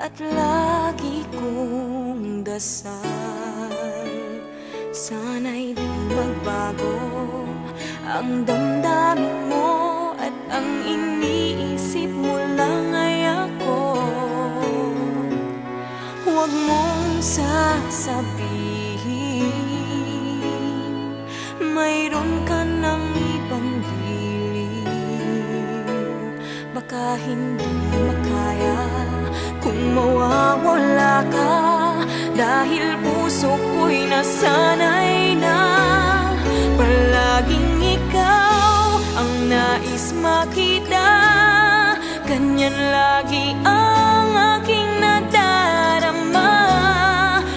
at lagi kong dasal, sana'y di magbago ang damdamin mo at ang iniisip mo lang ay ako. Huwag mong sasabihin mayroon ka ng ibang hiling. Baka hindi makaya kung mawawala ka, dahil puso ko'y nasanay na palaging ikaw ang nais makita. Ganyan lagi ang aking nadarama.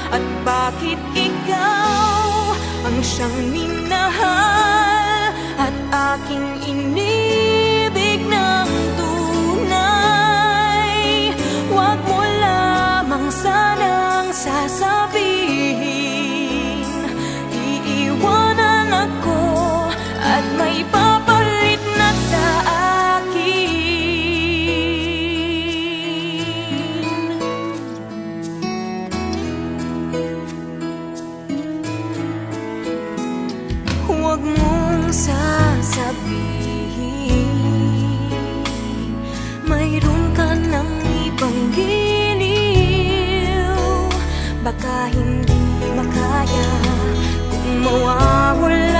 At bakit ikaw ang siyang minahal at aking inibig ng tunay? Huwag mo lamang sanang sasabihin iiwanan ako at may papalit na sa akin. Huwag mong sasabihin mayroon ka ng ibang giliw. Baka hindi makaya kung mawawala